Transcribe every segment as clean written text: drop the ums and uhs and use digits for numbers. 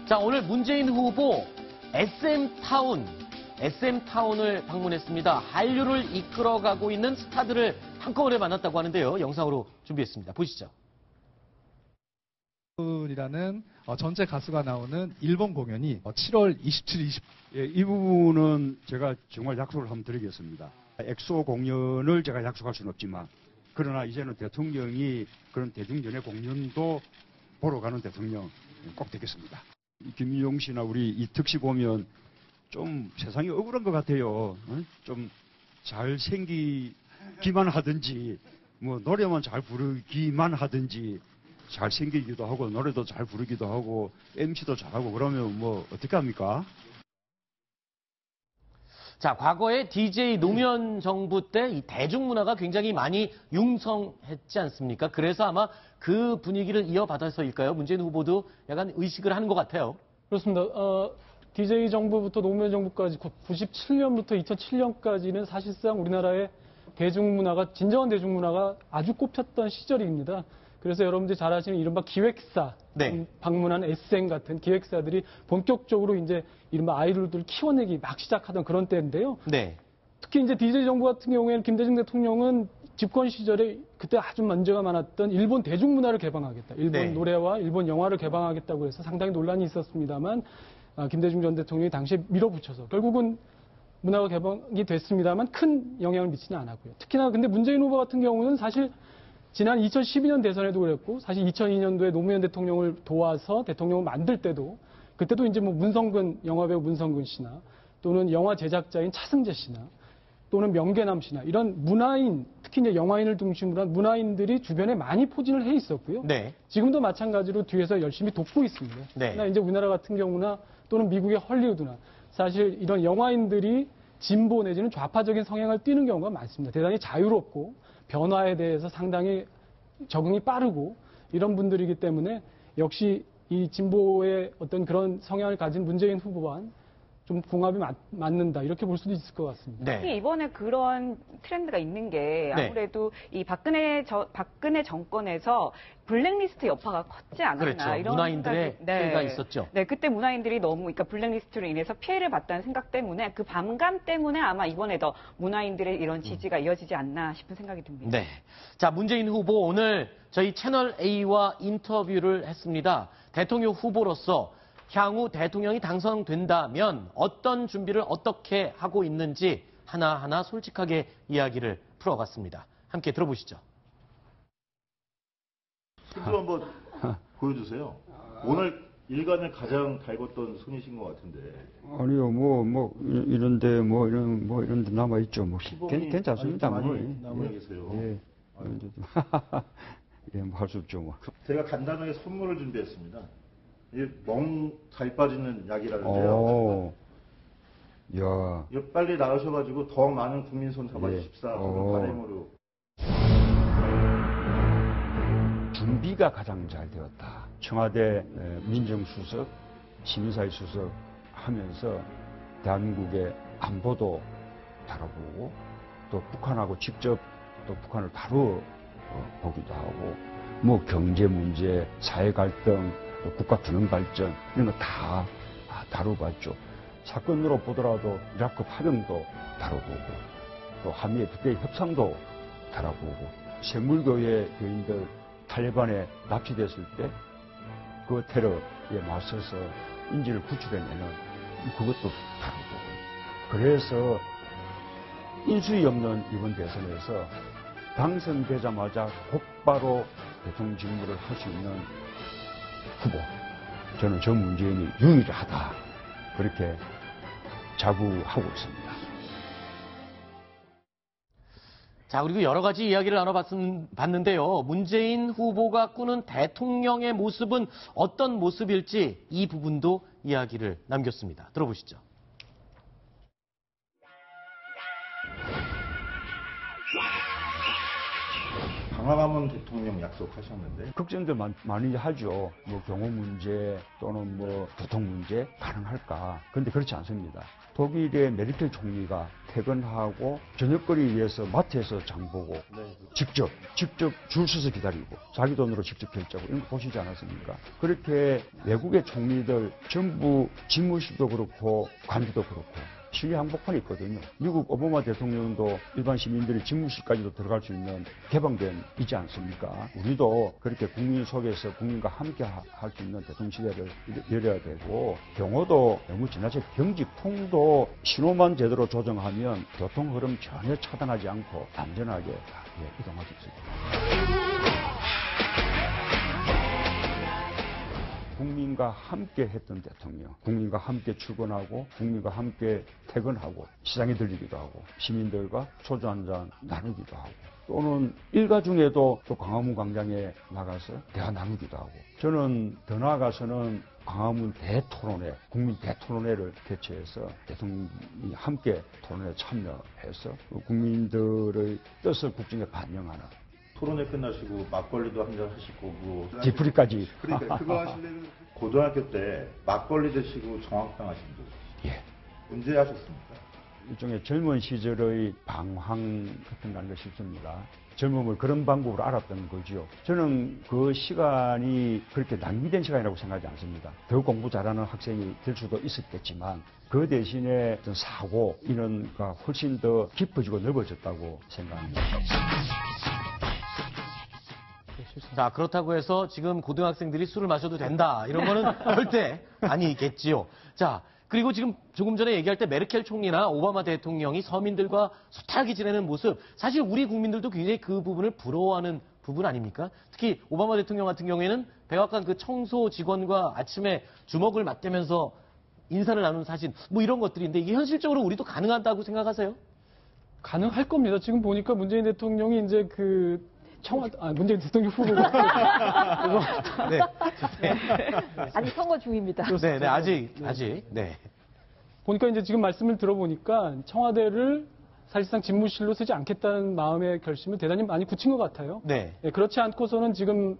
자, 오늘 문재인 후보 SM타운을 방문했습니다. 한류를 이끌어가고 있는 스타들을 한꺼번에 만났다고 하는데요. 영상으로 준비했습니다. 보시죠. 이라는 전체 가수가 나오는 일본 공연이 7월 27, 20. 예, 이 부분은 제가 정말 약속을 한번 드리겠습니다. 엑소 공연을 제가 약속할 수는 없지만, 그러나 이제는 대통령이 그런 대중연예 공연도 보러 가는 대통령 꼭 되겠습니다. 김용 씨나 우리 이특 씨 보면 좀 세상이 억울한 것 같아요. 좀 잘생기기만 하든지, 뭐 노래만 잘 부르기만 하든지, 잘생기기도 하고 노래도 잘 부르기도 하고 MC도 잘하고 그러면 뭐 어떻게 합니까? 자, 과거에 DJ 노무현 정부 때 이 대중문화가 굉장히 많이 융성했지 않습니까? 그래서 아마 그 분위기를 이어받아서일까요? 문재인 후보도 약간 의식을 하는 것 같아요. 그렇습니다. DJ 정부부터 노무현 정부까지 97년부터 2007년까지는 사실상 우리나라의 대중문화가, 진정한 대중문화가 아주 꼽혔던 시절입니다. 그래서 여러분들이 잘 아시는 이른바 기획사, 네. 방문한 SM 같은 기획사들이 본격적으로 이제 이른바 아이돌들을 키워내기 막 시작하던 그런 때인데요. 네. 특히 이제 DJ 정부 같은 경우에는 김대중 대통령은 집권 시절에 그때 아주 문제가 많았던 일본 대중문화를 개방하겠다. 일본 네. 노래와 일본 영화를 개방하겠다고 해서 상당히 논란이 있었습니다만 김대중 전 대통령이 당시에 밀어붙여서 결국은 문화가 개방이 됐습니다만 큰 영향을 미치지는 않았고요. 특히나 근데 문재인 후보 같은 경우는 사실 지난 2012년 대선에도 그랬고 사실 2002년도에 노무현 대통령을 도와서 대통령을 만들 때도 그때도 이제 뭐 문성근 영화배우 문성근 씨나 또는 영화 제작자인 차승재 씨나 또는 명계남 씨나 이런 문화인, 특히 이제 영화인을 중심으로 한 문화인들이 주변에 많이 포진을 해 있었고요. 네. 지금도 마찬가지로 뒤에서 열심히 돕고 있습니다. 네. 그러나 이제 우리나라 같은 경우나 또는 미국의 헐리우드나 사실 이런 영화인들이 진보 내지는 좌파적인 성향을 띠는 경우가 많습니다. 대단히 자유롭고 변화에 대해서 상당히 적응이 빠르고 이런 분들이기 때문에 역시 이 진보의 어떤 그런 성향을 가진 문재인 후보와 좀 궁합이 맞는다 이렇게 볼 수도 있을 것 같습니다. 네. 특히 이번에 그런 트렌드가 있는 게 아무래도 이 박근혜 정권에서 블랙리스트 여파가 컸지 않았나 그렇죠. 이런 문화인들의 생각이, 피해가 있었죠. 네, 그때 문화인들이 너무 그러니까 블랙리스트로 인해서 피해를 봤다는 생각 때문에 그 반감 때문에 아마 이번에 더 문화인들의 이런 지지가 이어지지 않나 싶은 생각이 듭니다. 네. 자, 문재인 후보 오늘 저희 채널 A와 인터뷰를 했습니다. 대통령 후보로서 향후 대통령이 당선된다면 어떤 준비를 어떻게 하고 있는지 하나하나 솔직하게 이야기를 풀어갔습니다. 함께 들어보시죠. 힘좀 한번 보여주세요. 오늘 일간을 가장 달궜던 손이신 것 같은데. 아니요, 이런 데 남아 있죠. 뭐 괜찮습니다. 많이 남아 계세요. 예. 예, 뭐 할 수 없죠. 뭐. 제가 간단하게 선물을 준비했습니다. 이게 멍 잘 빠지는 약이라는데요. 오. 야. 이거 빨리 나으셔가지고 더 많은 국민 손 잡아주십사. 예. 바람으로. 준비가 가장 잘 되었다. 청와대 민정수석, 시민사회 수석 하면서 대한민국의 안보도 다뤄보고 또 북한하고 직접 또 북한을 다뤄보기도 하고 뭐 경제 문제, 사회 갈등, 또 국가 균형 발전 이런 거 다 다뤄봤죠. 사건으로 보더라도 이라크 파병도 다뤄보고 또 한미의 북대 협상도 다뤄보고 세물교회 교인들 탈레반에 납치됐을 때 그 테러에 맞서서 인지를 구출해내는 그것도 다루고 그래서 인수위 없는 이번 대선에서 당선되자마자 곧바로 대통령 직무를 할 수 있는 후보 저는 저 문재인이 유일하다 그렇게 자부하고 있습니다. 자, 그리고 여러 가지 이야기를 나눠봤는데요. 문재인 후보가 꾸는 대통령의 모습은 어떤 모습일지 이 부분도 이야기를 남겼습니다. 들어보시죠. 광화문 대통령 약속하셨는데 걱정들 많이 하죠. 뭐 경호 문제 또는 뭐 교통 문제 가능할까? 그런데 그렇지 않습니다. 독일의 메르켈 총리가 퇴근하고 저녁거리 위해서 마트에서 장 보고 직접 줄 서서 기다리고 자기 돈으로 직접 결제하고 이런 거 보시지 않았습니까? 그렇게 외국의 총리들 전부 집무실도 그렇고 관리도 그렇고 실내 항복판이 있거든요. 미국 오바마 대통령도 일반 시민들이 집무실까지도 들어갈 수 있는 개방된 있지 않습니까? 우리도 그렇게 국민 속에서 국민과 함께 할 수 있는 대통령 시대를 열어야 되고 경호도 너무 지나쳐 경직통도 신호만 제대로 조정하면 교통 흐름 전혀 차단하지 않고 안전하게 이동할 수 있습니다. 국민과 함께 했던 대통령, 국민과 함께 출근하고 국민과 함께 퇴근하고 시장에 들리기도 하고 시민들과 소주 한잔 나누기도 하고 또는 일가 중에도 또 광화문 광장에 나가서 대화 나누기도 하고 저는 더 나아가서는 광화문 대토론회, 국민 대토론회를 개최해서 대통령이 함께 토론회에 참여해서 국민들의 뜻을 국정에 반영하는 토론회 끝나시고 막걸리도 한잔 하실 거고 뒤풀이까지. 그러니까 그거 하시려면 고등학교 때 막걸리 드시고 정학당 하신 분 예. 언제 하셨습니까? 일종의 젊은 시절의 방황 같은 거 아닌가 싶습니다. 젊음을 그런 방법으로 알았던 거죠. 저는 그 시간이 그렇게 낭비된 시간이라고 생각하지 않습니다. 더 공부 잘하는 학생이 될 수도 있었겠지만 그 대신에 어떤 사고 인원가 훨씬 더 깊어지고 넓어졌다고 생각합니다. 자, 그렇다고 해서 지금 고등학생들이 술을 마셔도 된다. 이런 거는 절대 아니겠지요. 자, 그리고 지금 조금 전에 얘기할 때 메르켈 총리나 오바마 대통령이 서민들과 소탈하게 지내는 모습, 사실 우리 국민들도 굉장히 그 부분을 부러워하는 부분 아닙니까? 특히 오바마 대통령 같은 경우에는 백악관 그 청소 직원과 아침에 주먹을 맞대면서 인사를 나누는 사진, 뭐 이런 것들인데 이게 현실적으로 우리도 가능하다고 생각하세요? 가능할 겁니다. 지금 보니까 문재인 대통령이 이제 문재인 대통령 후보가 네. 아직 선거 중입니다. 네, 네, 아직, 네. 보니까 이제 지금 말씀을 들어보니까 청와대를 사실상 집무실로 쓰지 않겠다는 마음의 결심을 대단히 많이 굳힌 것 같아요. 네. 네, 그렇지 않고서는 지금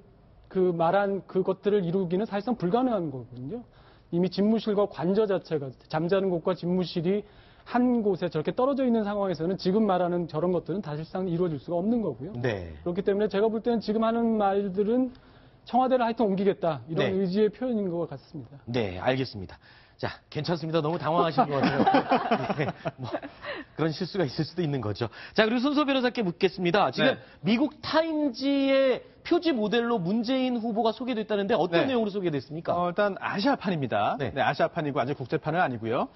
그 말한 그것들을 이루기는 사실상 불가능한 거거든요. 이미 집무실과 관저 자체가 잠자는 곳과 집무실이 한 곳에 저렇게 떨어져 있는 상황에서는 지금 말하는 저런 것들은 사실상 이루어질 수가 없는 거고요. 네. 그렇기 때문에 제가 볼 때는 지금 하는 말들은 청와대를 하여튼 옮기겠다 이런 네. 의지의 표현인 것 같습니다. 네, 알겠습니다. 자, 괜찮습니다. 너무 당황하신 것 같아요. 네, 뭐 그런 실수가 있을 수도 있는 거죠. 자, 그리고 손소 변호사께 묻겠습니다. 지금 네. 미국 타임지의 표지 모델로 문재인 후보가 소개됐다는데 어떤 네. 내용으로 소개됐습니까? 일단 아시아판입니다. 네. 네, 아시아판이고 아직 국제판은 아니고요.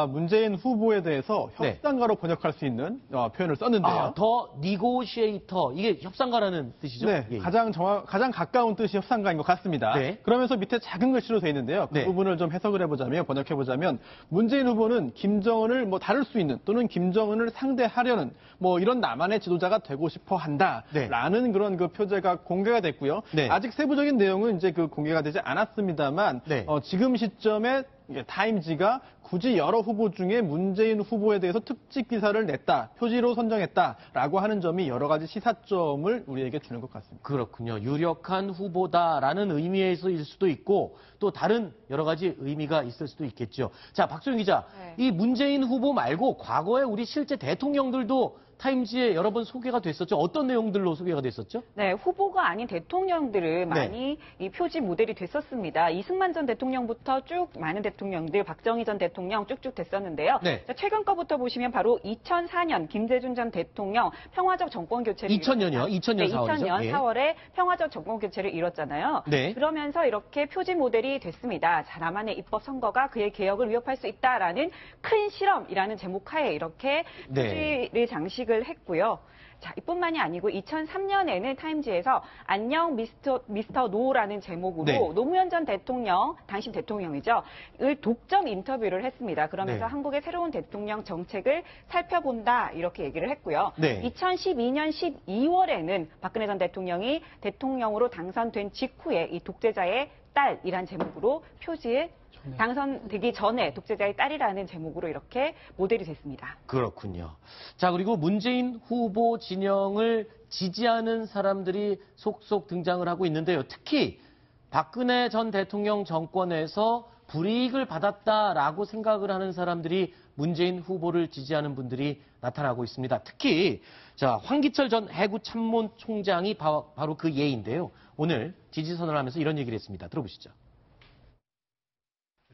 문재인 후보에 대해서 네. 협상가로 번역할 수 있는 표현을 썼는데요. 아, 더 니고시에이터. 이게 협상가라는 뜻이죠? 네, 예, 예. 가장 가까운 뜻이 협상가인 것 같습니다. 네. 그러면서 밑에 작은 글씨로 되어 있는데요. 그 네. 부분을 좀 해석을 해보자면, 번역해보자면, 문재인 후보는 김정은을 뭐 다룰 수 있는 또는 김정은을 상대하려는 뭐 이런 나만의 지도자가 되고 싶어 한다라는 네. 그런 그 표제가 공개가 됐고요. 네. 아직 세부적인 내용은 이제 그 공개가 되지 않았습니다만, 네. 지금 시점에 타임지가 굳이 여러 후보 중에 문재인 후보에 대해서 특집 기사를 냈다, 표지로 선정했다라고 하는 점이 여러 가지 시사점을 우리에게 주는 것 같습니다. 그렇군요. 유력한 후보다라는 의미에서일 수도 있고 또 다른 여러 가지 의미가 있을 수도 있겠죠. 자, 박소영 기자. 네. 이 문재인 후보 말고 과거에 우리 실제 대통령들도 타임지에 여러 번 소개가 됐었죠. 어떤 내용들로 소개가 됐었죠? 네, 후보가 아닌 대통령들은 많이 이 표지 모델이 됐었습니다. 이승만 전 대통령부터 쭉 많은 대통령들, 박정희 전 대통령 쭉쭉 됐었는데요. 네. 자, 최근 거부터 보시면 바로 2004년 김대중 전 대통령 평화적 정권 교체를 2000년이요? 2000년 네, 4월이죠? 2000년 예. 4월에 평화적 정권 교체를 이뤘잖아요. 네. 그러면서 이렇게 표지 모델이 됐습니다. 자, 나만의 입법 선거가 그의 개혁을 위협할 수 있다라는 큰 실험이라는 제목 하에 이렇게 네. 표지를 장식을 했고요. 자, 이뿐만이 아니고 2003년에는 타임지에서 안녕 미스터 노라는 제목으로 네. 노무현 전 대통령, 당시 대통령이죠. 을 독점 인터뷰를 했습니다. 그러면서 네. 한국의 새로운 대통령 정책을 살펴본다 이렇게 얘기를 했고요. 네. 2012년 12월에는 박근혜 전 대통령이 대통령으로 당선된 직후에 이 독재자의 딸이란 제목으로 표지에 좋네요. 당선되기 전에 독재자의 딸이라는 제목으로 이렇게 모델이 됐습니다. 그렇군요. 자, 그리고 문재인 후보 진영을 지지하는 사람들이 속속 등장을 하고 있는데요. 특히 박근혜 전 대통령 정권에서 불이익을 받았다라고 생각을 하는 사람들이 문재인 후보를 지지하는 분들이 나타나고 있습니다. 특히 자, 황기철 전 해구참모총장이 바로 그 예인데요. 오늘 지지선언을 하면서 이런 얘기를 했습니다. 들어보시죠.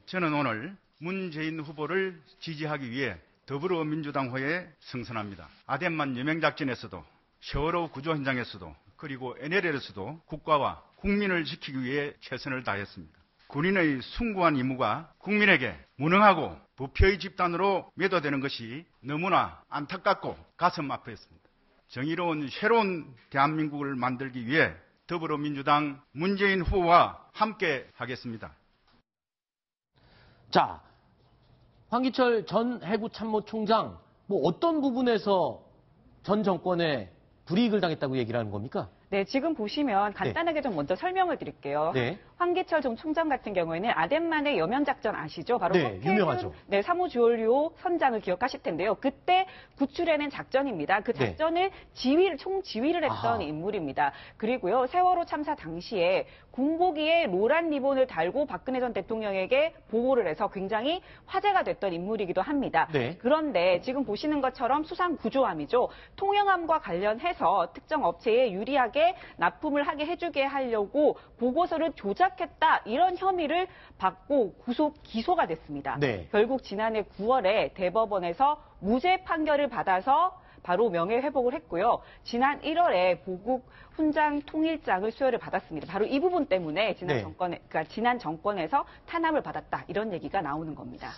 저는 오늘 문재인 후보를 지지하기 위해 더불어민주당호에 승선합니다. 아덴만 여명작전에서도 세월호 구조 현장에서도 그리고 NLL에서도 국가와 국민을 지키기 위해 최선을 다했습니다. 군인의 숭고한 임무가 국민에게 무능하고 부패의 집단으로 매도되는 것이 너무나 안타깝고 가슴 아프였습니다. 정의로운 새로운 대한민국을 만들기 위해 더불어민주당 문재인 후보와 함께 하겠습니다. 자, 황기철 전 해구참모총장 어떤 부분에서 전 정권에 불이익을 당했다고 얘기를 하는 겁니까? 네, 지금 보시면 간단하게 좀 먼저 설명을 드릴게요. 네. 황기철 전 총장 같은 경우에는 아덴만의 여면작전 아시죠? 바로 네, 유명하죠. 네, 3호 주얼리오 선장을 기억하실 텐데요. 그때 구출해낸 작전입니다. 그 네. 작전을 총지휘를 했던 아하. 인물입니다. 그리고요, 세월호 참사 당시에 군복위에 노란 리본을 달고 박근혜 전 대통령에게 보고를 해서 굉장히 화제가 됐던 인물이기도 합니다. 네. 그런데 지금 보시는 것처럼 수상 구조함이죠. 통영함과 관련해서 특정 업체에 유리하게 납품을 하게 해주게 하려고 보고서를 조작했다, 이런 혐의를 받고 기소가 됐습니다. 네. 결국 지난해 9월에 대법원에서 무죄 판결을 받아서 바로 명예회복을 했고요. 지난 1월에 보국 훈장 통일장을 수여를 받았습니다. 바로 이 부분 때문에 지난 네. 정권에서 탄압을 받았다, 이런 얘기가 나오는 겁니다.